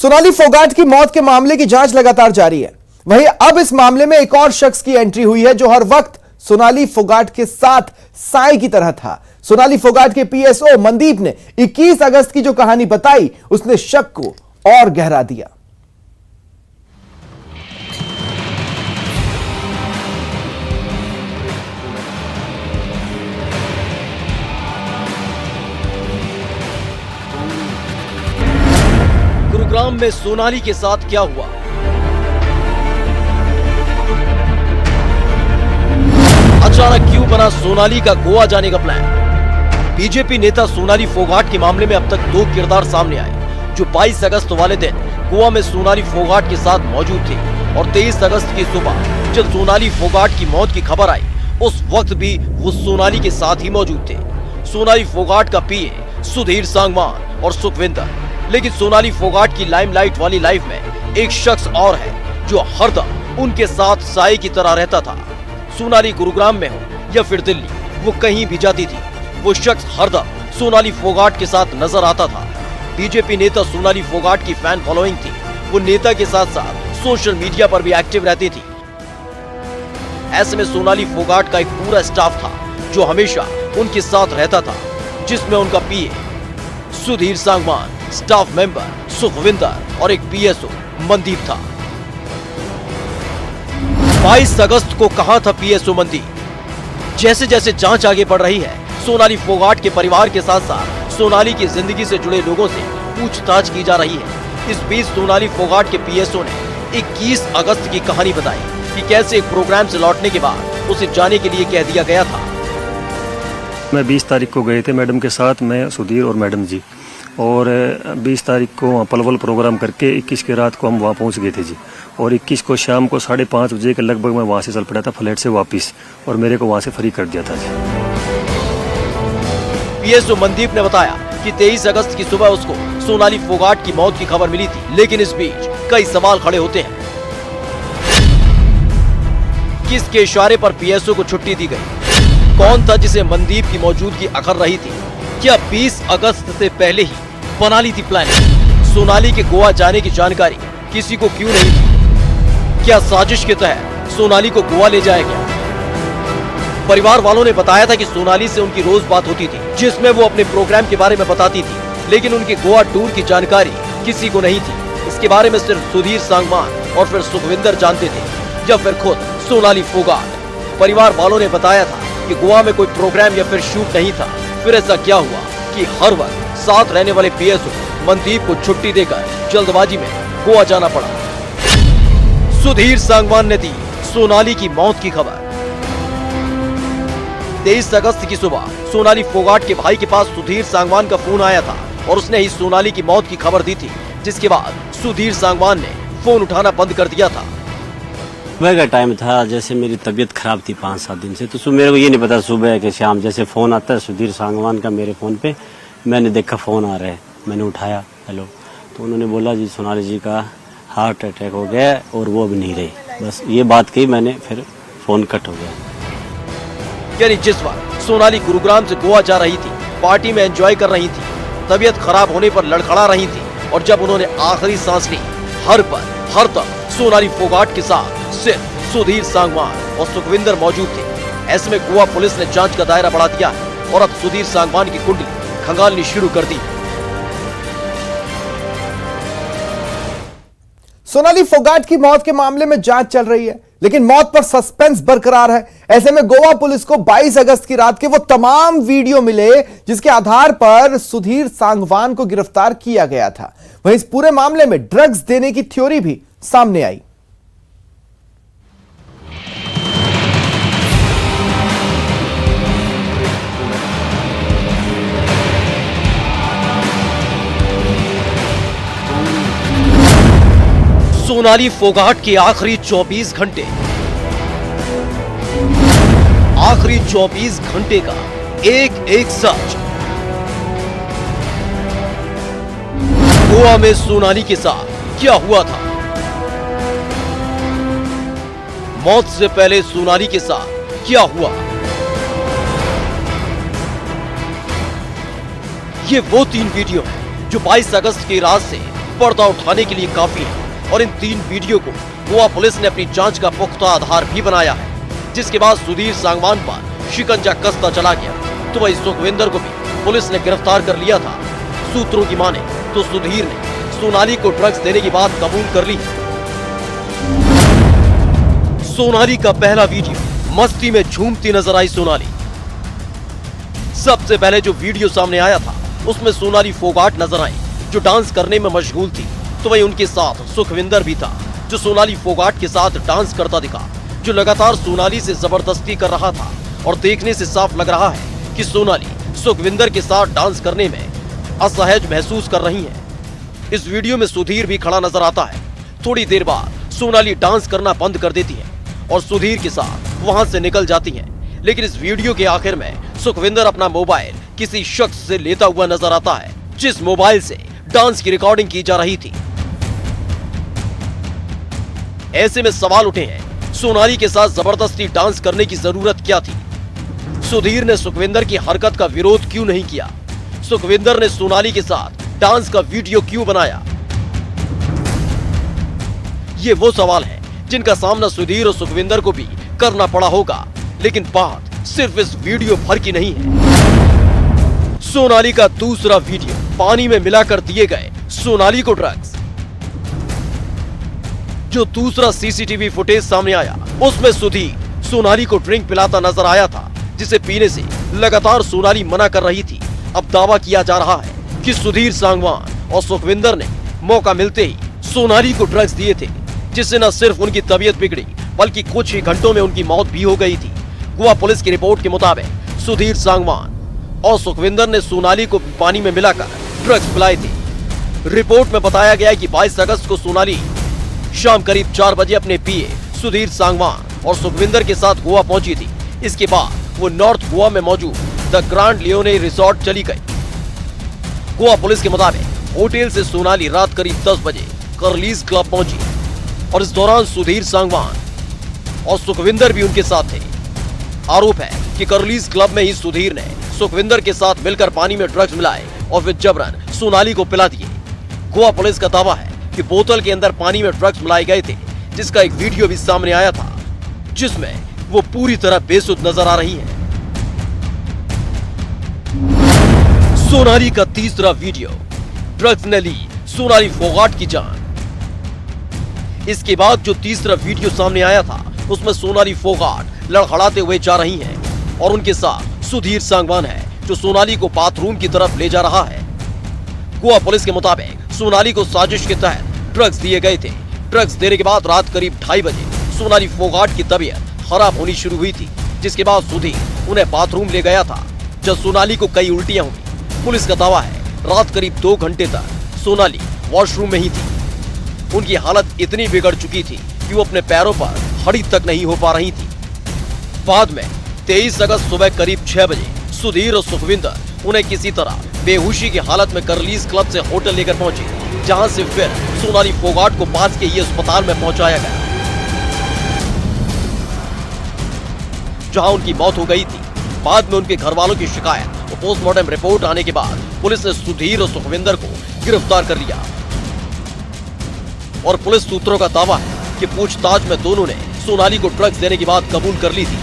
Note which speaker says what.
Speaker 1: सोनाली फोगाट की मौत के मामले की जांच लगातार जारी है। वहीं अब इस मामले में एक और शख्स की एंट्री हुई है जो हर वक्त सोनाली फोगाट के साथ साई की तरह था। सोनाली फोगाट के पीएसओ मनदीप ने 21 अगस्त की जो कहानी बताई उसने शक को और गहरा दिया।
Speaker 2: गुरुग्राम में सोनाली के साथ क्या हुआ? अचानक क्यों बना सोनाली का गोवा जाने का प्लान? बीजेपी नेता सोनाली फोगाट के मामले में अब तक दो किरदार सामने आए जो 22 अगस्त वाले दिन गोवा में सोनाली फोगाट के साथ मौजूद थे और 23 अगस्त की सुबह जब सोनाली फोगाट की मौत की खबर आई उस वक्त भी वो सोनाली के साथ ही मौजूद थे। सोनाली फोगाट का पीए सुधीर सांगवान और सुखविंदर। लेकिन सोनाली फोगाट की लाइमलाइट वाली लाइफ में एक शख्स और है जो हरदम उनके साथ साई की तरह रहता था। सोनाली गुरुग्राम में हो या फिर दिल्ली, वो कहीं भी जाती थी, वो शख्स हरदम सोनाली फोगाट के साथ नजर आता था। बीजेपी नेता सोनाली फोगाट की फैन फॉलोइंग थी। वो नेता के साथ साथ सोशल मीडिया पर भी एक्टिव रहती थी। ऐसे में सोनाली फोगाट का एक पूरा स्टाफ था जो हमेशा उनके साथ रहता था, जिसमें उनका पीए सुधीर सांगवान, स्टाफ मेंबर सुखविंदर और एक पीएसओ मनदीप था। 22 अगस्त को कहां था पीएसओ मनदीप? जैसे जैसे जांच आगे बढ़ रही है, सोनाली फोगाट के परिवार के साथ साथ सोनाली की जिंदगी से जुड़े लोगों से पूछताछ की जा रही है। इस बीच सोनाली फोगाट के पीएसओ ने 21 अगस्त की कहानी बताई कि कैसे एक प्रोग्राम से लौटने के बाद उसे जाने के लिए कह दिया गया था।
Speaker 3: मैं 20 तारीख को गए थे मैडम के साथ, मैं सुधीर और मैडम जी, और 20 तारीख को वहाँ पलवल प्रोग्राम करके 21 की रात को हम वहाँ पहुँच गए थे जी। और 21 को शाम को 5:30 बजे के लगभग मैं वहाँ से चल पड़ा था फ्लैट से वापस, और मेरे को वहाँ से फ्री कर दिया था जी।
Speaker 2: पीएसओ मनदीप ने बताया कि 23 अगस्त की सुबह उसको सोनाली फोगाट की मौत की खबर मिली थी। लेकिन इस बीच कई सवाल खड़े होते हैं। किसके इशारे पर पीएसओ को छुट्टी दी गई? कौन था जिसे मनदीप की मौजूदगी अखर रही थी? क्या 20 अगस्त से पहले ही बना ली थी प्लानिंग? सोनाली के गोवा जाने की जानकारी किसी को क्यों नहीं थी? क्या साजिश के तहत सोनाली को गोवा ले जाया गया? परिवार वालों ने बताया था कि सोनाली से उनकी रोज बात होती थी, जिसमें वो अपने प्रोग्राम के बारे में बताती थी, लेकिन उनके गोवा टूर की जानकारी किसी को नहीं थी। इसके बारे में सिर्फ सुधीर सांगवान और फिर सुखविंदर जानते थे, या फिर खुद सोनाली फोगाट। परिवार वालों ने बताया था कि गोवा में कोई प्रोग्राम या फिर शूट नहीं था। फिर ऐसा क्या हुआ कि हर वक्त साथ रहने वाले पीएसओ मनदीप को छुट्टी देकर जल्दबाजी में गोवा जाना पड़ा? सुधीर सांगवान ने दी सोनाली की मौत की खबर। 23 अगस्त की सुबह सोनाली फोगाट के भाई के पास सुधीर सांगवान का फोन आया था और उसने ही सोनाली की मौत की खबर दी थी, जिसके बाद सुधीर सांगवान ने फोन उठाना बंद कर दिया था।
Speaker 4: सुबह का टाइम था, जैसे मेरी तबीयत खराब थी 5-7 दिन से, तो मेरे को ये नहीं पता सुबह के शाम जैसे फोन आता है सुधीर सांगवान का मेरे फोन पे। मैंने देखा फोन आ रहा है, मैंने उठाया, हेलो, तो उन्होंने बोला जी सोनाली जी का हार्ट अटैक हो गया और वो भी नहीं रही। बस ये बात कही मैंने, फिर फोन कट हो गया।
Speaker 2: यानी जिस वक्त सोनाली गुरुग्राम से गोवा जा रही थी, पार्टी में एंजॉय कर रही थी, तबीयत खराब होने पर लड़खड़ा रही थी, और जब उन्होंने आखिरी सांस ली, हर तक सोनाली फोगाट के साथ सिर्फ सुधीर सांगवान और सुखविंदर मौजूद थे। ऐसे में गोवा पुलिस ने जांच का दायरा बढ़ा दिया है और अब सुधीर सांगवान की कुंडली खंगालनी शुरू कर दी।
Speaker 1: सोनाली फोगाट की मौत के मामले में जांच चल रही है, लेकिन मौत पर सस्पेंस बरकरार है। ऐसे में गोवा पुलिस को 22 अगस्त की रात के वो तमाम वीडियो मिले जिसके आधार पर सुधीर सांगवान को गिरफ्तार किया गया था। वहीं इस पूरे मामले में ड्रग्स देने की थ्योरी भी सामने आई।
Speaker 2: सोनाली फोगाट के आखिरी 24 घंटे, आखिरी 24 घंटे का एक एक सच। गोवा में सोनाली के साथ क्या हुआ था? मौत से पहले सोनाली के साथ क्या हुआ? ये वो 3 वीडियो हैं जो 22 अगस्त की रात से पर्दा उठाने के लिए काफी है और इन 3 वीडियो को गोवा पुलिस ने अपनी जांच का पुख्ता आधार भी बनाया है, जिसके बाद सुधीर सांगवान पर शिकंजा कसता चला गया। तो वही सुखविंदर को भी पुलिस ने गिरफ्तार कर लिया था। सूत्रों की माने तो सुधीर ने सोनाली को ड्रग्स देने की बात कबूल कर ली। सोनाली का पहला वीडियो, मस्ती में झूमती नजर आई सोनाली। सबसे पहले जो वीडियो सामने आया था उसमें सोनाली फोगाट नजर आई, जो डांस करने में मशगूल थी। तो वही उनके साथ सुखविंदर भी था, जो सोनाली फोगाट के साथ डांस करता दिखा, जो लगातार सोनाली से जबरदस्ती कर रहा था। और देखने से साफ लग रहा है कि सोनाली सुखविंदर के साथ डांस करने में असहज महसूस कर रही है। इस वीडियो में सुधीर भी खड़ा नजर आता है। थोड़ी देर बाद सोनाली डांस करना बंद कर देती है और सुधीर के साथ वहां से निकल जाती है। लेकिन इस वीडियो के आखिर में सुखविंदर अपना मोबाइल किसी शख्स से लेता हुआ नजर आता है, जिस मोबाइल से डांस की रिकॉर्डिंग की जा रही थी। ऐसे में सवाल उठे हैं, सोनाली के साथ जबरदस्ती डांस करने की जरूरत क्या थी? सुधीर ने सुखविंदर की हरकत का विरोध क्यों नहीं किया? सुखविंदर ने सोनाली के साथ डांस का वीडियो क्यों बनाया? ये वो सवाल है जिनका सामना सुधीर और सुखविंदर को भी करना पड़ा होगा। लेकिन बात सिर्फ इस वीडियो भर की नहीं है। सोनाली का दूसरा वीडियो, पानी में मिलाकर दिए गए सोनाली को ड्रग्स। जो दूसरा सीसीटीवी फुटेज सामने आया उसमें सुधीर सोनाली को ड्रिंक पिलाता नजर आया था, जिसे पीने से लगातार सोनाली मना कर रही थी। अब दावा किया जा रहा है कि सुधीर सांगवान और सुखविंदर ने मौका मिलते ही सोनाली को ड्रग्स दिए थे, जिससे न सिर्फ उनकी तबीयत बिगड़ी बल्कि कुछ ही घंटों में उनकी मौत भी हो गई थी। गोवा पुलिस की रिपोर्ट के मुताबिक सुधीर सांगवान और सुखविंदर ने सोनाली को पानी में मिलाकर ड्रग्स पिलाए थे। रिपोर्ट में बताया गया कि 22 अगस्त को सोनाली शाम करीब 4 बजे अपने पीए सुधीर सांगवान और सुखविंदर के साथ गोवा पहुंची थी। इसके बाद वो नॉर्थ गोवा में मौजूद द ग्रांड लियोने रिसोर्ट चली गई। गोवा पुलिस के मुताबिक होटल से सोनाली रात करीब 10 बजे कर्लीज क्लब पहुंची और इस दौरान सुधीर सांगवान और सुखविंदर भी उनके साथ थे। आरोप है कि कर्लीज क्लब में ही सुधीर ने सुखविंदर के साथ मिलकर पानी में ड्रग्स मिलाए और फिर जबरन सोनाली को पिला दिए। गोवा पुलिस का दावा है कि बोतल के अंदर पानी में ड्रग्स मिलाए गए थे, जिसका एक वीडियो भी सामने आया था, जिसमें वो पूरी तरह बेसुध नजर आ रही है। सोनाली का तीसरा वीडियो, ड्रग्स ने ली सोनाली फोगाट की जान। इसके बाद जो तीसरा वीडियो सामने आया था उसमें सोनाली फोगाट लड़खड़ाते हुए जा रही हैं और उनके साथ सुधीर सांगवान है, जो सोनाली को बाथरूम की तरफ ले जा रहा है। गोवा पुलिस के मुताबिक सोनाली को साजिश के तहत ड्रग्स दिए गए थे। ड्रग्स देने के बाद रात करीब 2:30 बजे सोनाली फोगाट की तबीयत खराब होनी शुरू हुई थी, जिसके बाद सुधीर उन्हें बाथरूम ले गया था, जब सोनाली को कई उल्टियां हुई। पुलिस का दावा है रात करीब 2 घंटे तक सोनाली वॉशरूम में ही थी। उनकी हालत इतनी बिगड़ चुकी थी कि वो अपने पैरों पर खड़ी तक नहीं हो पा रही थी। बाद में 23 अगस्त सुबह करीब 6 बजे सुधीर और सुखविंदर उन्हें किसी तरह बेहोशी की हालत में कर्लीज क्लब से होटल लेकर पहुंचे, जहां से फिर सोनाली फोगाट को पास के ही अस्पताल में पहुंचाया गया, जहां उनकी मौत हो गई थी। बाद में उनके घर वालों की शिकायत और पोस्टमार्टम रिपोर्ट आने के बाद पुलिस ने सुधीर और सुखविंदर को गिरफ्तार कर लिया। और पुलिस सूत्रों का दावा है कि पूछताछ में दोनों ने सोनाली को ड्रग्स देने की बात कबूल कर ली थी।